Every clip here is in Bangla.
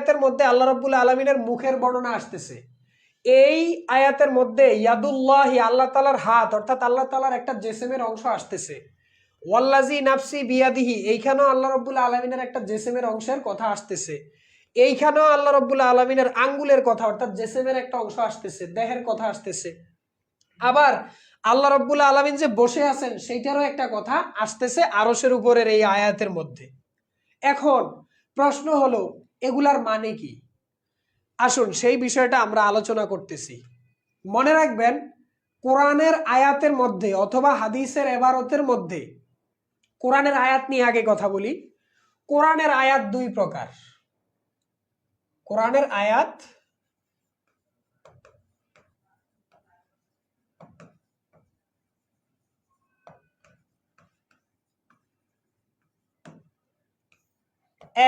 আয়াতের মধ্যে আল্লাহ রাব্বুল আলামিনের মুখের বর্ণনা আসতেছে। এই আয়াতের মধ্যে ইয়াদুল্লাহি আল্লাহ তাআলার হাত অর্থাৎ আল্লাহ তাআলার একটা জেসেমের অংশ আসতেছে। ওয়াল্লাজি নাফসি বিয়াদিহি এইখানেও আল্লাহ রাব্বুল আলামিনের একটা জেসেমের অংশের কথা আসতেছে। এইখানেও আল্লাহ রাব্বুল আলামিনের আঙ্গুলের কথা অর্থাৎ জেসেমের একটা অংশ আসতেছে, দেহের কথা আসতেছে। আবার আল্লাহ রাব্বুল আলামিন যে বসে আছেন সেইটারও একটা কথা আসতেছে আরশের উপরের এই আয়াতের মধ্যে। এখন প্রশ্ন হলো এগুলার মানে কি? আসুন সেই বিষয়টা আমরা আলোচনা করতেছি। মনে রাখবেন কোরআনের আয়াতের মধ্যে অথবা হাদিসের এবারতের মধ্যে, কোরআনের আয়াত নিয়ে আগে কথা বলি। কোরআনের আয়াত দুই প্রকার। কোরআনের আয়াত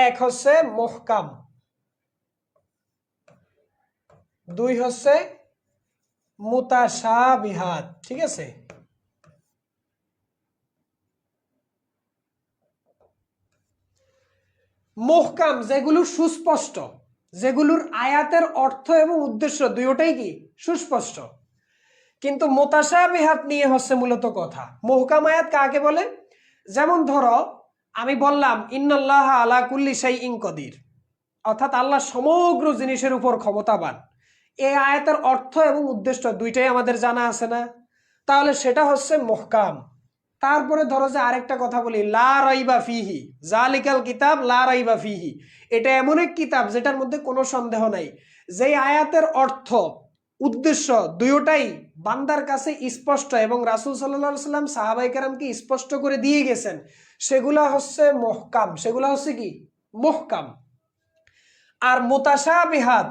এক হচ্ছে মুহকাম, দুই হচ্ছে মুতাশাবিহাত। ঠিক আছে, মুহকাম যেগুলো সুস্পষ্ট, যেগুলোর আয়াতের অর্থ এবং উদ্দেশ্য দুইটাই কি সুস্পষ্ট। কিন্তু মুতাশাবিহাত নিয়ে হচ্ছে মূলত কথা। মুহকাম আয়াত কাকে বলে? যেমন ধরো আমি বললাম ইন্নাল্লাহা আলা কুল্লি শাইইন কদির, অর্থাৎ আল্লাহ সমগ্র জিনিসের উপর ক্ষমতাবান। এই আয়াতের অর্থ এবং উদ্দেশ্য দুইটাই আমাদের জানা আছে না? তাহলে সেটা হচ্ছে মুহকাম। তারপরে ধরো যে আরেকটা কথা বলি, লা রাইবা ফিহি, জালিকাল কিতাব লা রাইবা ফিহি, এটা এমন এক কিতাব যেটার মধ্যে কোনো সন্দেহ নাই। যেই আয়াতের অর্থ উদ্দেশ্য দুইটাই বান্দার কাছে স্পষ্ট এবং রাসূল সাল্লাল্লাহু আলাইহি সাল্লাম সাহাবায়ে কেরামকে স্পষ্ট করে দিয়ে গেছেন, সেগুলা হচ্ছে মুহকাম। সেগুলা হচ্ছে কি মুহকাম। আর মুতাশাবিহাত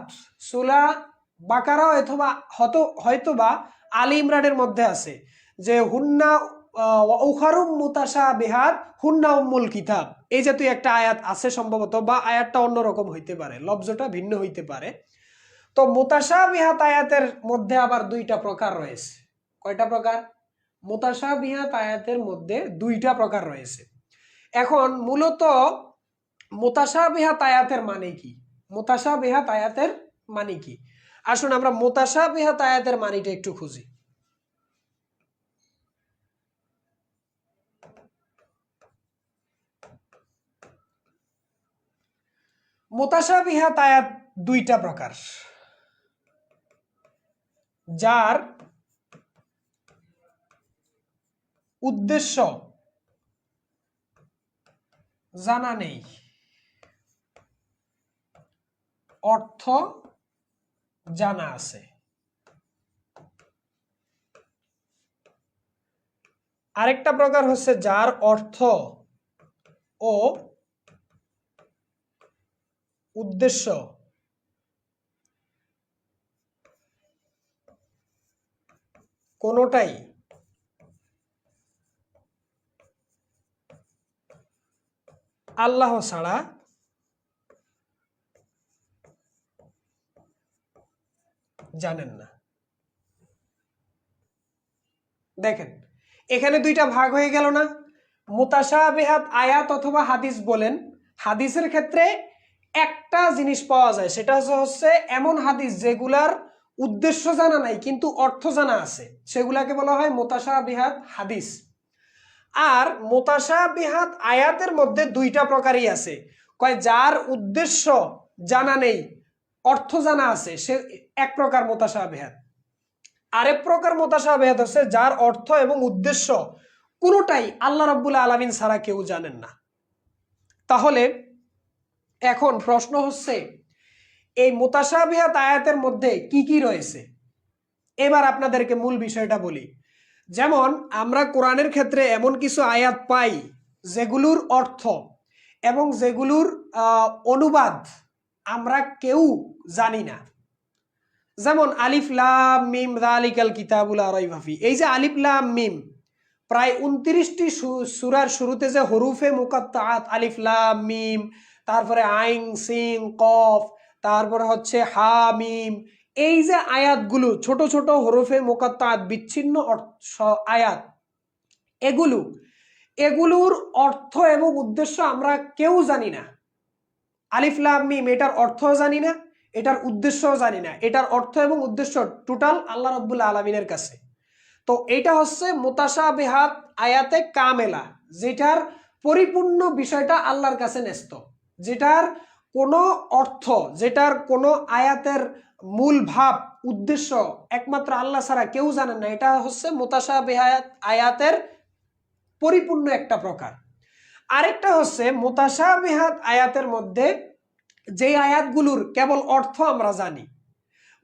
সূরা বাকারা অথবা হয়তোবা আলী ইমরানের মধ্যে আছে যে হুন্না উখারুম মুতাশাবিহাত হুন্না উম্মুল কিতাব, এই জাতীয় একটা আয়াত আছে সম্ভবত, বা আয়াতটা অন্যরকম হইতে পারে, লফজটা ভিন্ন হইতে পারে। তো মুতাশাবিহাত আয়াতের মধ্যে আবার দুইটা প্রকার রয়েছে। কয়টা প্রকার? মুতাশাবিহাত আয়াতের মধ্যে দুইটা প্রকার রয়েছে। এখন মূলত মুতাশাবিহাত আয়াতের মানে কি? মুতাশাবিহাত আয়াতের মানে কি? আসুন আমরা মুতাশাবিহাত আয়াতের মানেটা একটু খুঁজি। মুতাশাবিহাত আয়াত দুইটা প্রকার, যার উদ্দেশ্য জানা নেই, অর্থ জানা আছে। আরেকটা প্রকার হচ্ছে যার অর্থ ও উদ্দেশ্য কোনোটাই আল্লাহ ছাড়া জানেন না। দেখেন এখানে দুইটা ভাগ হয়ে গেল না? মুতাশাবিহাত আয়াত অথবা হাদিস বলেন, হাদিসের ক্ষেত্রে একটা জিনিস পাওয়া যায়, সেটা হচ্ছে এমন হাদিস যেগুলার উদ্দেশ্য জানা নাই কিন্তু অর্থ জানা আছে, সেগুলাকে বলা হয় মুতাশাবিহাত হাদিস। আর মুতাশাবিহাত আয়াতের মধ্যে দুইটা প্রকারই আছে, কয় যার উদ্দেশ্য জানা নেই অর্থ জানা আছে, সে এক প্রকার মুতাশাবিহাত। আরেক প্রকার মুতাশাবিহাত হচ্ছে যার অর্থ এবং উদ্দেশ্য কোনোটাই আল্লাহ রাব্বুল আলামিন ছাড়া কেউ জানেন না। তাহলে এখন প্রশ্ন হচ্ছে এই মুতাশাবিহাত আয়াতের মধ্যে কি কি রয়েছে। এবার আপনাদেরকে মূল বিষয়টা বলি। যেমন আমরা কোরআনের ক্ষেত্রে এমন কিছু আয়াত পাই যেগুলোর অর্থ এবং যেগুলোর অনুবাদ আমরা কেউ জানি না। যেমন আলিফ লাম মিম যালিকাল কিতাবুল লা রাইবা ফি, এই যে আলিফ লাম মিম প্রায় 29টি সূরার শুরুতে যে হরুফে মুকাত্তাআত আলিফ লাম মিম, তারপরে আইন সিন কফ, তারপরে হচ্ছে হা মিম, এই যে আয়াতগুলো ছোট ছোট হরুফে মুকাত্তাআত বিচ্ছিন্ন আয়াত, এগুলোর অর্থ এবং উদ্দেশ্য আমরা কেউ জানি না। আলিফ লাম মিম এটার অর্থও জানি না, এটার উদ্দেশ্যও জানি না। এটার অর্থ এবং উদ্দেশ্য টোটাল আল্লাহ রাব্বুল আলামিনের কাছে। তো এটা হচ্ছে মুতাশাবিহাত আয়াতে কামেলা, যেটার পরিপূর্ণ বিষয়টা আল্লাহর কাছে ন্যস্ত, যেটার কোনো অর্থ, যেটার কোনো আয়াতের মূল ভাব উদ্দেশ্য একমাত্র আল্লাহ ছাড়া কেউ জানেন না। এটা হচ্ছে মুতাশাবিহাত আয়াতের পরিপূর্ণ একটা প্রকার। আরেকটা হচ্ছে মুতাশাবিহাত আয়াতের মধ্যে যে আয়াতগুলোর কেবল অর্থ আমরা জানি,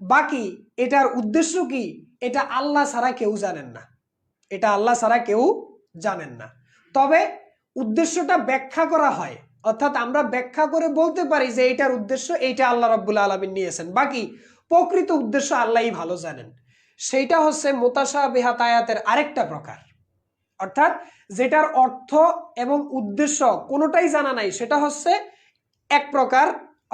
বাকি এটার উদ্দেশ্য কি এটা আল্লাহ ছাড়া কেউ জানেন না, এটা আল্লাহ ছাড়া কেউ জানেন না। তবে উদ্দেশ্যটা ব্যাখ্যা করা হয়, অর্থাৎ আমরা ব্যাখ্যা করে বলতে পারি যে এটার উদ্দেশ্য এইটা আল্লাহ রাব্বুল আলামিন নিয়েছেন, বাকি প্রকৃত উদ্দেশ্য আল্লাহই ভালো জানেন। সেইটা হচ্ছে মুতাশাবিহাত আয়াতের আরেকটা প্রকার, অর্থাৎ যেটার অর্থ এবং উদ্দেশ্য কোনোটাই জানা নাই, সেটা হচ্ছে এক প্রকার,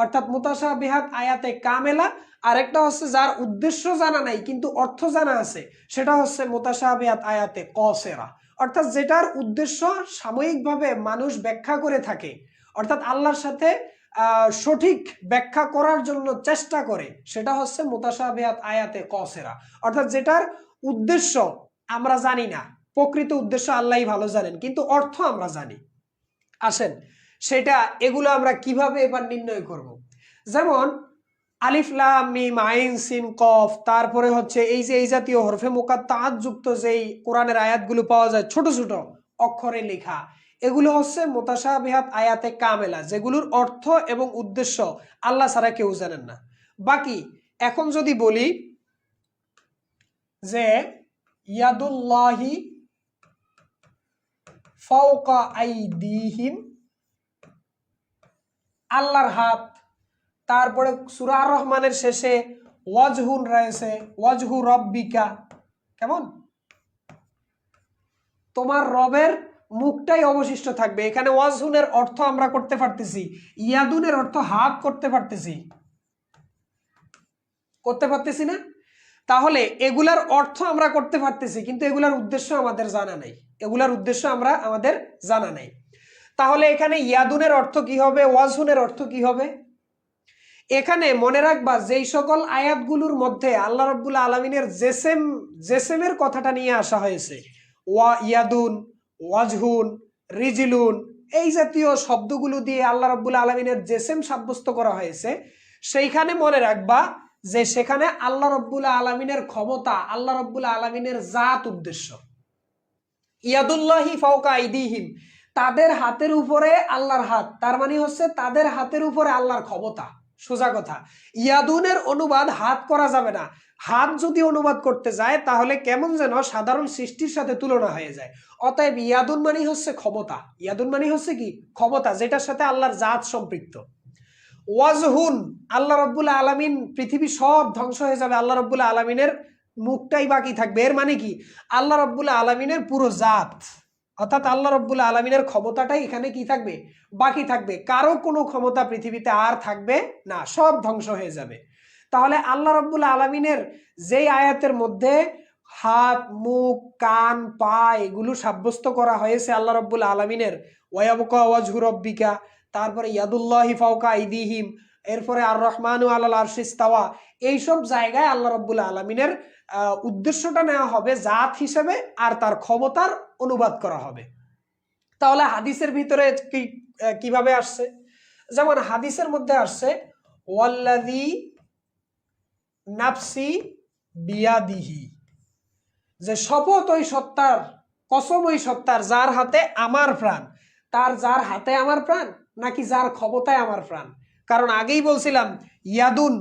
অর্থাৎ মুতাশাবিহাত আয়াতে কামেলা। আরেকটা হচ্ছে যার উদ্দেশ্য জানা নাই কিন্তু অর্থ জানা আছে, সেটা হচ্ছে মুতাশাবিহাত আয়াতে কসেরা, অর্থাৎ যেটার উদ্দেশ্য সাময়িকভাবে মানুষ ব্যাখ্যা করে থাকে, অর্থাৎ আল্লাহর সাথে সঠিক ব্যাখ্যা করার জন্য চেষ্টা করে, সেটা হচ্ছে মুতাশাবিহাত আয়াতে কসেরা, অর্থাৎ যেটার উদ্দেশ্য আমরা জানি না, প্রকৃত উদ্দেশ্য আল্লাহই ভালো জানেন, কিন্তু অর্থ আমরা জানি। আসেন সেটা এগুলো আমরা কিভাবে এবার নির্ণয় করব। যেমন আলিফ লাম মিম আইন সিন কফ, তারপরে হচ্ছে এই যে এই জাতীয় হরফে মুকাত্তাআত যুক্ত যেই কোরআনের আয়াতগুলো পাওয়া যায় ছোট ছোট অক্ষরে লেখা, এগুলো হচ্ছে মুতাশাবিহাত আয়াতে কামেলা, যেগুলোর অর্থ এবং উদ্দেশ্য আল্লাহ ছাড়া কেউ জানেন না। বাকি এখন যদি বলি যে ইয়াদুল্লাহি ফাওকা আইদিহিম, আল্লাহর হাত, তারপরে সূরা আর রহমানের শেষে ওয়াজহুন রয়েছে, ওয়াজহু রব্বিকা, কেমন তোমার রবের মুখটাই অবশিষ্ট থাকবে। এখানে ওয়াজহুনের অর্থ আমরা করতে পারতেছি, ইয়াদুনের অর্থ হাত করতে পারতেছি না? তাহলে এগুলার অর্থ আমরা করতে পারতেছি, কিন্তু এগুলার উদ্দেশ্য আমাদের জানা নাই, আমাদের জানা নাই। তাহলে এখানে ইয়াদুনের অর্থ কি হবে, ওয়াজহুনের অর্থ কি হবে? এখানে মনে রাখবা যেই সকল আয়াতগুলোর মধ্যে আল্লাহ রাব্বুল আলামিনের জেসেমের কথাটা নিয়ে আসা হয়েছে, ইয়াদুন, ওয়াজহুন, রিজিলুন, এই জাতীয় শব্দগুলো দিয়ে আল্লাহ রাব্বুল আলামিনের জেসেম সাব্যস্ত করা হয়েছে, সেইখানে মনে রাখবা যে সেখানে আল্লাহ রাব্বুল আলামিনের ক্ষমতা, আল্লাহ রাব্বুল আলামিনের জাত উদ্দেশ্য। ইয়াদুল্লাহি ফাওকা আইদিহিম, তাদের হাতের উপরে আল্লাহর হাত, তার মানে হচ্ছে তাদের হাতের উপরে আল্লাহর ক্ষমতা। সোজা কথা, ইয়াদুনের অনুবাদ হাত করা যাবে না। হাত যদি অনুবাদ করতে যায় তাহলে কেমন যেন সাধারণ সৃষ্টির সাথে তুলনা হয়ে যায়। অতএব ইয়াদুন মানে হচ্ছে ক্ষমতা, ইয়াদুন মানে হচ্ছে কি ক্ষমতা, যেটার সাথে আল্লাহর জাত সম্পৃক্ত। ওয়াজহুন, আল্লাহ রাব্বুল আলামিন, পৃথিবী সব ধ্বংস হয়ে যাবে, আল্লাহ রাব্বুল আলামিনের মুখটাই বাকি থাকবে। এর মানে কি আল্লাহ রাব্বুল আলামিনের পুরো জাত, অর্থাৎ আল্লাহ রাব্বুল আলামিনের ক্ষমতাটাই এখানে কি থাকবে, বাকি থাকবে। কারো কোনো ক্ষমতা পৃথিবীতে আর থাকবে না, সব ধ্বংস হয়ে যাবে। তাহলে আল্লাহ রাব্বুল আলামিনের যেই আয়াতের মধ্যে হাত, মুখ, কান, পা এগুলো সাব্যস্ত করা হয়েছে আল্লাহ রাব্বুল আলামিনের, ওয়ায়াবকা ওয়াজহু রব্বিকা, তারপরে ইয়াদুল্লাহি ফাওকা আইদিহিম, এরপরে আর রহমানু আলাল আরশি ইস্তাওয়া, এইসব জায়গায় আল্লাহ রাব্বুল আলামিনের উদ্দেশ্যটা নেওয়া হবে জাত হিসেবে, আর তার ক্ষমতার অনুবাদ করা হবে। তাহলে হাদিসের ভিতরে কিভাবে আসছে? যেমন হাদিসের মধ্যে আসছে ওয়াল্লাযী নাফসি বিয়াদিহি, যে শপথ ওই সত্তার, কসম ওই সত্তার যার হাতে আমার প্রাণ। তার যার হাতে আমার প্রাণ নাকি যার ক্ষমতায় আমার প্রাণ? কারণ আগেই বলছিলাম ইয়াদুন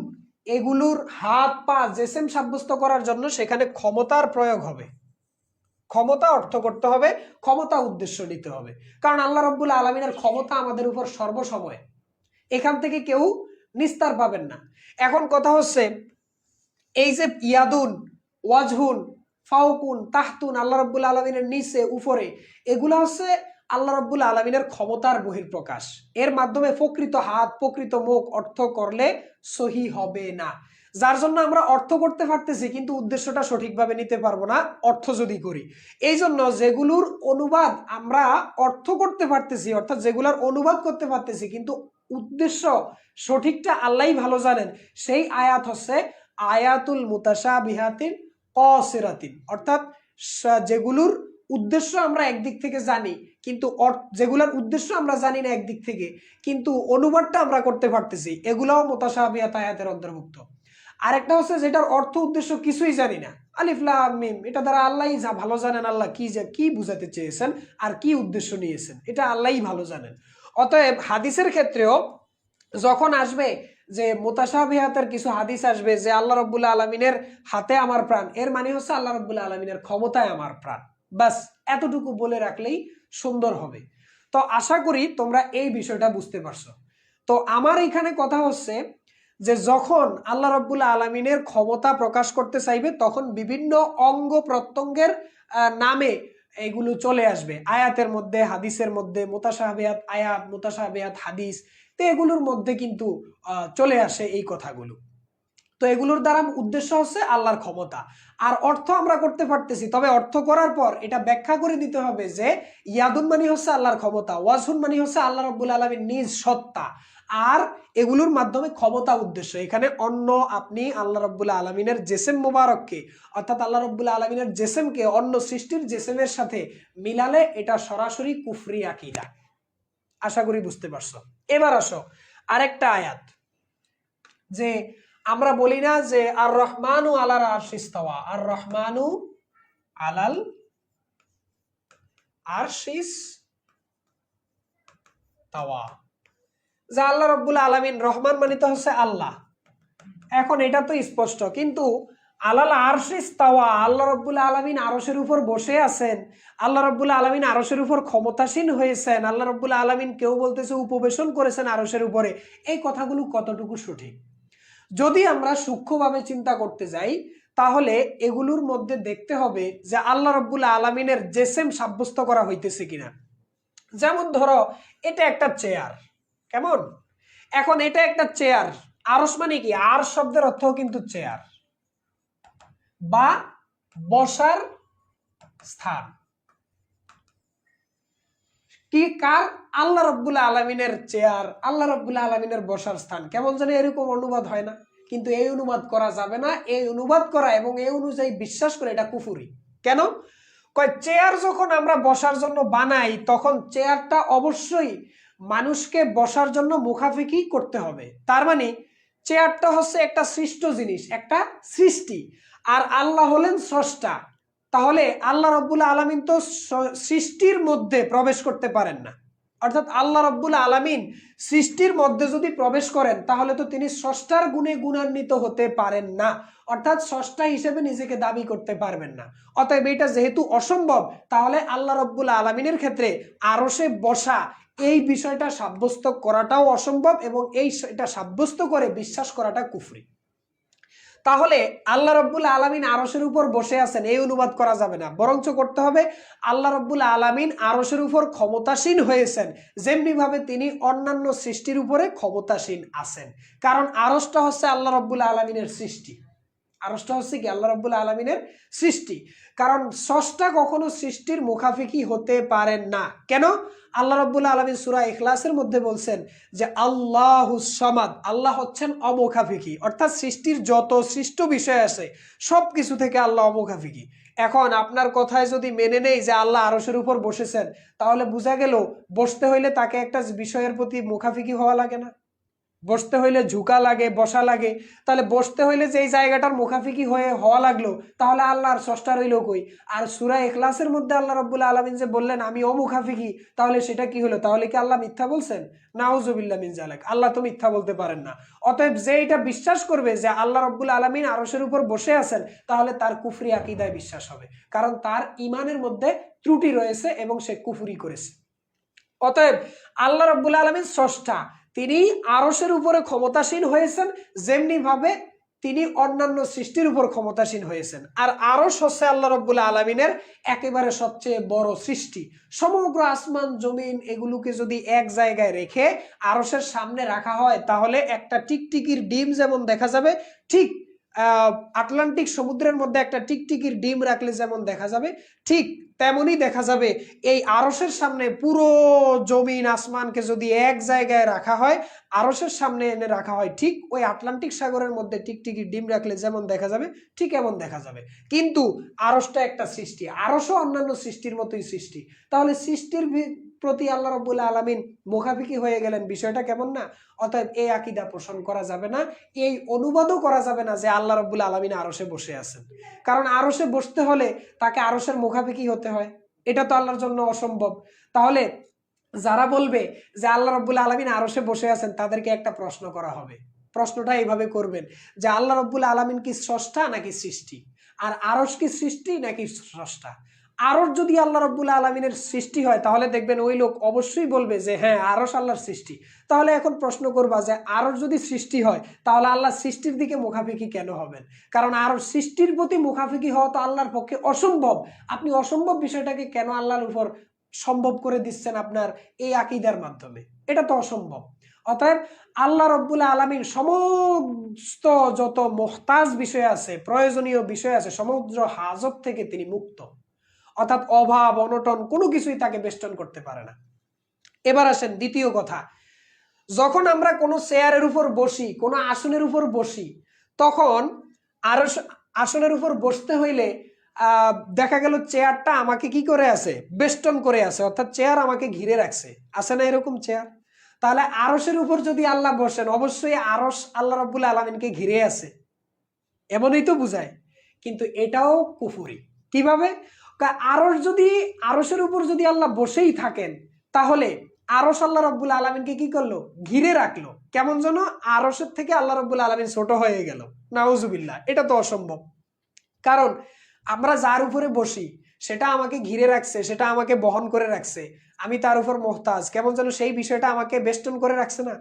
এগুলোর হাত পা জেসেম সাব্যস্ত করার জন্য সেখানে ক্ষমতার প্রয়োগ হবে, ক্ষমতা অর্থ করতে হবে, ক্ষমতা উদ্দেশ্য নিতে হবে। কারণ আল্লাহ রাব্বুল আলামিনের ক্ষমতা আমাদের উপর সর্বসময়, এখান থেকে কেউ নিস্তার পাবেন না। এখন কথা হচ্ছে এই যে ইয়াদুন, ওয়াজহুন, ফাওকুন, তাহতুন, আল্লাহ রাব্বুল আলামিনের নিচে উপরে, এগুলো হচ্ছে আল্লাহ রাব্বুল আলামিনের ক্ষমতার বহিঃপ্রকাশ। এর মাধ্যমে প্রকৃত হাত, প্রকৃত মুখ অর্থ করলে সহি হবে না। যার জন্য আমরা অর্থ করতে পারতেছি কিন্তু উদ্দেশ্যটা সঠিকভাবে নিতে পারবো না অর্থ যদি করি। এই জন্য যেগুলোর অনুবাদ আমরা অর্থ করতে পারতেছি, অর্থাৎ যেগুলোর অনুবাদ করতে পারতেছি কিন্তু উদ্দেশ্য সঠিকটা আল্লাহই ভালো জানেন, সেই আয়াত হচ্ছে আয়াতুল মুতাশাবিহাতিন কসিরাতিন, অর্থাৎ যেগুলোর উদ্দেশ্য আমরা একদিক থেকে জানি কিন্তু যেগুলোর উদ্দেশ্য আমরা জানি না একদিক থেকে কিন্তু অনুবাদটা আমরা করতে পারতেছি, এগুলাও মুতাশাবিহাত আয়াতের অন্তর্ভুক্ত। আরেকটা হচ্ছে যেটার অর্থ উদ্দেশ্য কিছুই জানি না, আলিফ লাম মিম, এটা দ্বারা আল্লাহই ভালো জানেন আল্লাহ কি বুঝাতে চেয়েছেন আর কি উদ্দেশ্য নিয়েছেন, এটা আল্লাহই ভালো জানেন। অতএব হাদিসের ক্ষেত্রেও যখন আসবে যে মুতাশাবিহাতের কিছু হাদিস আসবে যে আল্লাহ রাব্বুল আলামিনের হাতে আমার প্রাণ, এর মানে হচ্ছে আল্লাহ রাব্বুল আলামিনের ক্ষমতায় আমার প্রাণ, বাস এতটুকু বলে রাখলেই সুন্দর হবে। তো আশা করি তোমরা এই বিষয়টা বুঝতে পারছো। তো আমার এখানে কথা হচ্ছে যে যখন আল্লাহ রাব্বুল আলামিনের ক্ষমতা প্রকাশ করতে চাইবে তখন বিভিন্ন অঙ্গ প্রত্যঙ্গের নামে এগুলো চলে আসবে আয়াতের মধ্যে, হাদিসের মধ্যে, মুতাশাবিহাত আয়াত, মুতাশাবিহাত হাদিস, তো এগুলোর মধ্যে কিন্তু চলে আসে এই কথাগুলো। তো এগুলোর দ্বারা উদ্দেশ্য হচ্ছে আল্লাহর ক্ষমতা, আর অর্থ আমরা করতে পারতেছি, তবে অর্থ করার পর এটা ব্যাখ্যা করে দিতে হবে যে ইয়াদুন মানে হচ্ছে আল্লাহর ক্ষমতা, ওয়াজহুন মানে হচ্ছে আল্লাহ রাব্বুল আলামিন নিজ সত্তা, আর এগুলোর মাধ্যমে ক্ষমতা উদ্দেশ্য। এখানে অন্য আপনি আল্লাহ রাব্বুল আলামিনের জেসেম মোবারককে, অর্থাৎ আল্লাহ রাব্বুল আলামিনের জেসেমকে অন্য সৃষ্টির জেসেমের সাথে মিলালে এটা সরাসরি কুফরি আকীদা। আশা করি বুঝতে পারছো। এবার আসো আরেকটা আয়াত, যে আমরা বলি না যে আর রহমানু আলাল আরশিস তাওয়া, আর রহমানু আলাল আরশিস তাওয়া, যে আল্লাহ রাব্বুল আলামিন, রহমান মানে তো হচ্ছে আল্লাহ, এখন এটা তো স্পষ্ট, কিন্তু আলাল আরশিস তাওয়া, আল্লাহ রাব্বুল আলামিন আরশের উপর বসে আছেন, আল্লাহ রাব্বুল আলামিন আরশের উপর ক্ষমতাসীন হয়েছেন, আল্লাহ রাব্বুল আলামিন কেউ বলতেছে উপবেশন করেছেন আরশের উপরে, এই কথাগুলো কতটুকু সঠিক? যদি আমরা সূক্ষ্মভাবে চিন্তা করতে যাই তাহলে এগুলোর মধ্যে দেখতে হবে যে আল্লাহ রাব্বুল আলামিনের জেসেম সাব্যস্ত করা হইতেছে কিনা। যেমন ধরো এটা একটা চেয়ার, কেমন, এখন এটা একটা চেয়ার, আরশ মানে কি, আর শব্দের অর্থ কিন্তু চেয়ার বা বসার স্থান, কি কার, আল্লাহ রাব্বুল আলামিনের চেয়ার, আল্লাহ রাব্বুল আলামিনের বসার স্থান, কেমন জানি এরকম অনুবাদ হয় না? কিন্তু এই অনুবাদ করা যাবে না, এই অনুবাদ করা এবং এই অনুযায়ী বিশ্বাস করে এটা কুফরি। কেন? কয় চেয়ার যখন আমরা বসার জন্য বানাই তখন চেয়ারটা অবশ্যই মানুষকে বসার জন্য মুখাফিকি করতে হবে, তার মানে চেয়ারটা হচ্ছে একটা সৃষ্ট জিনিস, একটা সৃষ্টি, আর আল্লাহ হলেন স্রষ্টা, তাহলে আল্লাহ রাব্বুল আলামিন তো সৃষ্টির মধ্যে প্রবেশ করতে পারেন না, অর্থাৎ আল্লাহ রাব্বুল আলামিন সৃষ্টির মধ্যে যদি প্রবেশ করেন তাহলে তো তিনি স্রষ্টার গুণে গুণান্বিত হতে পারেন না, অর্থাৎ স্রষ্টা হিসেবে নিজেকে দাবি করতে পারবেন না। অতএব এটা যেহেতু অসম্ভব, তাহলে আল্লাহ রাব্বুল আলামিনের ক্ষেত্রে আরশে বসা এই বিষয়টা সাব্যস্ত করাটাও অসম্ভব এবং এটা সাব্যস্ত করে বিশ্বাস করাটা কুফরি। তাহলে আল্লাহ রাব্বুল আলামিন আরশের উপর বসে আছেন এই অনুবাদ করা যাবে না, বরঞ্চ করতে হবে আল্লাহ রাব্বুল আলামিন আরশের উপর ক্ষমতাসীন হয়েছেন, যেমনি ভাবে তিনি অন্যান্য সৃষ্টির উপরে ক্ষমতাসীন আছেন, কারণ আরশটা হচ্ছে আল্লাহ রাব্বুল আলামিনের সৃষ্টি, আরশটা হচ্ছে কি আল্লাহ রাব্বুল আলামিনের সৃষ্টি, কারণ স্রষ্টা কখনো সৃষ্টির মুখাফিকি হতে পারেন না। কেন? আল্লাহ রাব্বুল আলামিন সূরা ইখলাসের মধ্যে বলছেন যে আল্লাহুস সামাদ, আল্লাহ হচ্ছেন অমুখাফিকি, অর্থাৎ সৃষ্টির যত সৃষ্ট বিষয় আছে সবকিছু থেকে আল্লাহ অমুখাফিকি। এখন আপনার কথায় যদি মেনে নেই যে আল্লাহ আরশের উপর বসেছেন, তাহলে বোঝা গেল বসতে হইলে তাকে একটা বিষয়ের প্রতি মুখাফিকি হওয়া লাগে না, বসতে হইলে ঝুঁকা লাগে, বসা লাগে, তাহলে বসতে হইলে যেই জায়গাটার মুখাফিকি হওয়া লাগলো, তাহলে আল্লাহর স্রষ্টা রইল কই? আর সূরা ইখলাসের মধ্যে আল্লাহ রাব্বুল আলামিন যে বললেন আমি অমুখাফিকি, তাহলে সেটা কি হলো? তাহলে কি আল্লাহ মিথ্যা বলছেন? নাউজুবিল্লাহ মিন যালিক, আল্লাহ তো মিথ্যা বলতে পারেন না। অতএব যে এটা বিশ্বাস করবে যে আল্লাহ রাব্বুল আলামিন আরশের উপর বসে আছেন, তাহলে তার কুফরি আকীদায় বিশ্বাস হবে, কারণ তার ঈমানের মধ্যে ত্রুটি রয়েছে এবং সে কুফরি করেছে। অতএব আল্লাহ রাব্বুল আলামিন স্রষ্টা, তিনি আরশের উপরে ক্ষমতাসীন হয়েছেন, যেমনি ভাবে তিনি অন্যান্য সৃষ্টির উপর ক্ষমতাসীন হয়েছেন। আর আরশ হচ্ছে আল্লাহ রাব্বুল আলামিনের একেবারে সবচেয়ে বড় সৃষ্টি। সমগ্র আসমান জমিন এগুলোকে যদি এক জায়গায় রেখে আরশের সামনে রাখা হয়, তাহলে একটা টিকটিকির ডিম যেমন দেখা যাবে, ঠিক আটলান্টিক সমুদ্রের মধ্যে একটা টিকটিকির ডিম রাখলে যেমন দেখা যাবে, ঠিক তেমনই দেখা যাবে এই আরশের সামনে পুরো জমিন আসমানকে যদি এক জায়গায় রাখা হয়, আরশের সামনে এনে রাখা হয়, ঠিক ওই আটলান্টিক সাগরের মধ্যে টিকটিকির ডিম রাখলে যেমন দেখা যাবে ঠিক এমন দেখা যাবে। কিন্তু আরশটা একটা সৃষ্টি, আরশও অন্যান্য সৃষ্টির মতোই সৃষ্টি। তাহলে সৃষ্টির প্রতি আল্লাহ রাব্বুল আলামিন মুখাফিকি হয়ে গেলেন, বিষয়টা কেমন না? অতএব এই আকীদা পোষণ করা যাবে না, এই অনুবাদও করা যাবে না যে আল্লাহ রাব্বুল আলামিন আরশে বসে আছেন। কারণ আরশে বসতে হলে তাকে আরশের মুখাফিকি হতে হয়, এটা তো আল্লাহর জন্য অসম্ভব। তাহলে যারা বলবে যে আল্লাহ রাব্বুল আলামিন আরশে বসে আছেন, তাদেরকে একটা প্রশ্ন করা হবে। প্রশ্নটা এইভাবে করবেন যে আল্লাহ রাব্বুল আলামিন কি স্রষ্টা নাকি সৃষ্টি? আর আরশ কি সৃষ্টি নাকি স্রষ্টা? আরশ যদি আল্লাহ রাব্বুল আলামিনের সৃষ্টি হয়, তাহলে দেখবেন ওই লোক অবশ্যই বলবে যে হ্যাঁ, আরশ আল্লাহর সৃষ্টি। তাহলে এখন প্রশ্ন করবা যে আরশ যদি সৃষ্টি হয়, তাহলে আল্লাহ সৃষ্টির দিকে মুখাফিকি কেন হবেন? কারণ আরশ সৃষ্টির প্রতি মুখাফিকি হওয়া তো আল্লাহর পক্ষে অসম্ভব। আপনি অসম্ভব বিষয়টাকে কেন আল্লাহর উপর সম্ভব করে দিচ্ছেন আপনার এই আকীদার মাধ্যমে? এটা তো অসম্ভব। অতএব আল্লাহ রাব্বুল আলামিন সমস্ত যত মুহতাজ বিষয় আছে, প্রয়োজনীয় বিষয় আছে, সমুদ্র হাজত থেকে তিনি মুক্ত। অর্থাৎ অভাব অনটন কোনো কিছুই তাকে বেষ্টন করতে পারে না। এবার আসেন দ্বিতীয় কথা, যখন আমরা কোনো চেয়ারের উপর বসি, কোনো আসনের উপর বসি, তখন আসনের উপর বসতে হইলে দেখা গেল চেয়ারটা আমাকে কি করে আছে? বেষ্টন করে আছে, অর্থাৎ চেয়ার আমাকে ঘিরে রাখছে, আছে না এরকম চেয়ার? তাহলে আরশের উপর যদি আল্লাহ বসেন, অবশ্যই আরশ আল্লাহ রাব্বুল আলামিনকে ঘিরে আছে, এমনই তো বুঝায়। কিন্তু এটাও কুফরি। কিভাবে? আরশের উপর যদি আল্লাহ বসেই থাকেন, তাহলে আরশ আল্লাহ রাব্বুল আলামিনকে কি করলো? ঘিরে রাখলো। কেমন যেন আরশের থেকে আল্লাহ রাব্বুল আলামিন ছোট হয়ে গেল। নাউজুবিল্লাহ, এটা তো অসম্ভব। কারণ আমরা যার উপরে বসি সেটা আমাকে ঘিরে রাখছে, সেটা আমাকে বহন করে রাখছে, আমি তার উপর মুহতাজ, কেমন যেন সেই বিষয়টা আমাকে বেষ্টন করে রাখছে না?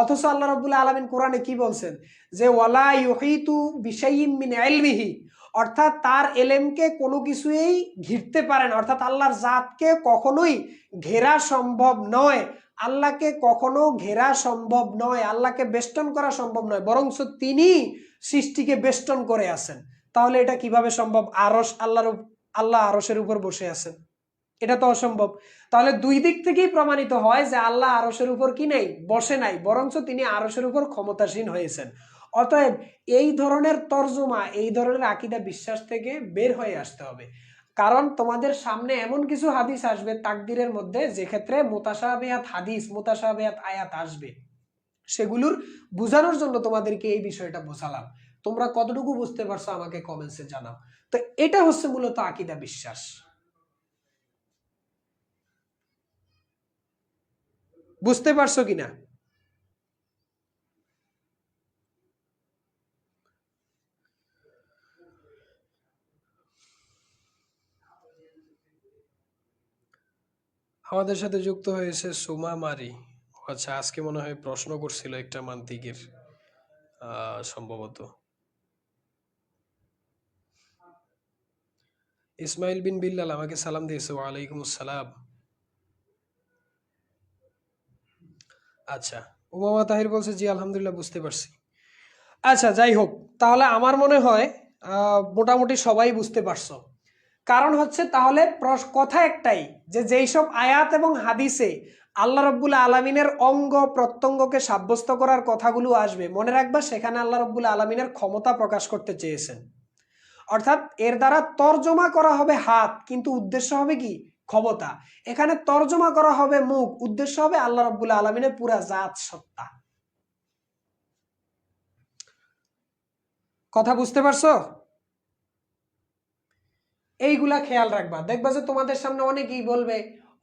অথচ আল্লাহ রাব্বুল আলামিন কোরআনে কি বলছেন? যে ওয়ালা ইউহিতু বিশাইইম মিন ইলমিহি, অর্থাৎ তার এলেমকে কোনো কিছুই ঘিরতে পারে না। অর্থাৎ আল্লাহর জাতকে কখনোই ঘেরা সম্ভব নয়, আল্লাহকে কখনো ঘেরা সম্ভব নয়, আল্লাহকে বেষ্টন করা সম্ভব নয়, বরঞ্চ তিনি সৃষ্টিকে বেষ্টন করে আছেন। তাহলে এটা কিভাবে সম্ভব? আল্লাহ আরশের উপর বসে আছেন, এটা তো অসম্ভব। তাহলে দুই দিক থেকেই প্রমাণিত হয় যে আল্লাহ আরশের উপর কি নেই? বসে নাই, বরঞ্চ তিনি আরশের উপর ক্ষমতাসীন হয়েছেন। অতএব এই ধরনের তর্জমা, এই ধরনের আকীদা বিশ্বাস থেকে বের হয়ে আসতে হবে। কারণ তোমাদের সামনে এমন কিছু হাদিস আসবে তাকদীরের মধ্যে, যে ক্ষেত্রে মুতাশাবিহাত হাদিস, মুতাশাবিহাত আয়াত আসবে, সেগুলোর বোঝানোর জন্য তোমাদেরকে এই বিষয়টা বোঝালাম। তোমরা কতটুকু বুঝতে পারছো আমাকে কমেন্টসে জানাও। তো এটা হচ্ছে মূলত আকীদা বিশ্বাস। বুঝতে পারছো কিনা? আমাদের সাথে যুক্ত হয়েছে সুমা মারি। আচ্ছা, আজকে মনে হয় প্রশ্ন করছিল একটা মান্তিকের, সম্ভবত। ইসমাইল বিন বিল্লাল আমাকে সালাম দিয়েছে, ওয়ালাইকুম আসসালাম। আচ্ছা, উমামা তাহির বলছে জি আলহামদুলিল্লাহ, বুঝতে পারছি। আচ্ছা, যাই হোক, তাহলে আমার মনে হয় মোটামুটি সবাই বুঝতে পারছো। কারণ হচ্ছে তাহলে কথা একটাই, যে যেই সব আয়াত এবং হাদিসে আল্লাহ রাব্বুল আলামিনের অঙ্গ প্রত্যঙ্গকে সাব্যস্ত করার কথাগুলো আসবে, মনে রাখবা সেখানে আল্লাহ রাব্বুল আলামিনের ক্ষমতা প্রকাশ করতে চেয়েছেন। অর্থাৎ এর দ্বারা তর্জমা করা হবে হাত, কিন্তু উদ্দেশ্য হবে কি? ক্ষমতা। এখানে তর্জমা করা হবে মুখ, উদ্দেশ্য হবে আল্লাহ রাব্বুল আলামিনের পুরা জাত সত্তা। কথা বুঝতে পারছো? এইগুলা খেয়াল রাখবা। দেখবা যে তোমাদের সামনে অনেকেই বলবে,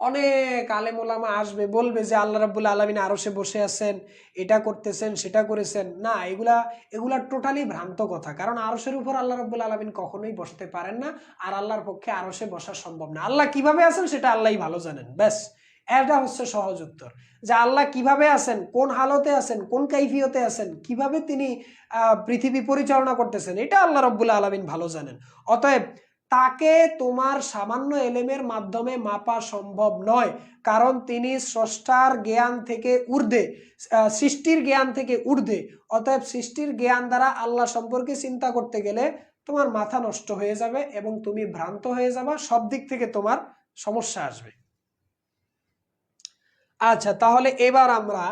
অনেক আলেম ওলামা আসবে, বলবে যে আল্লাহ রাব্বুল আলামিন আরশে বসে আছেন, এটা করতেছেন, সেটা করেছেন। না, এগুলা টোটালি ভ্রান্ত কথা। কারণ আরশের উপর আল্লাহ রাব্বুল আলামিন কখনোই বসতে পারেন না, আর আল্লাহর পক্ষে আরশে বসা সম্ভব না। আল্লাহ কিভাবে আছেন সেটা আল্লাহই ভালো জানেন। ব্যাস, এটা হচ্ছে সহজ উত্তর, যে আল্লাহ কিভাবে আছেন, কোন হালতে আছেন, কোন কাইফিয়তে আছেন, কিভাবে তিনি পৃথিবী পরিচালনা করতেছেন, এটা আল্লাহ রাব্বুল আলামিন ভালো জানেন। অতএব তাকে তোমার সামান্য এলেমের মাধ্যমে মাপা সম্ভব নয়, কারণ তিনি স্রষ্টার জ্ঞান থেকে ঊর্ধ্বে, সৃষ্টির জ্ঞান থেকে ঊর্ধ্বে। অতএব সৃষ্টির জ্ঞান দ্বারা আল্লাহ সম্পর্কে চিন্তা করতে গেলে তোমার মাথা নষ্ট হয়ে যাবে এবং তুমি ভ্রান্ত হয়ে যাবে, সব দিক থেকে তোমার সমস্যা আসবে। আচ্ছা, তাহলে এবার আমরা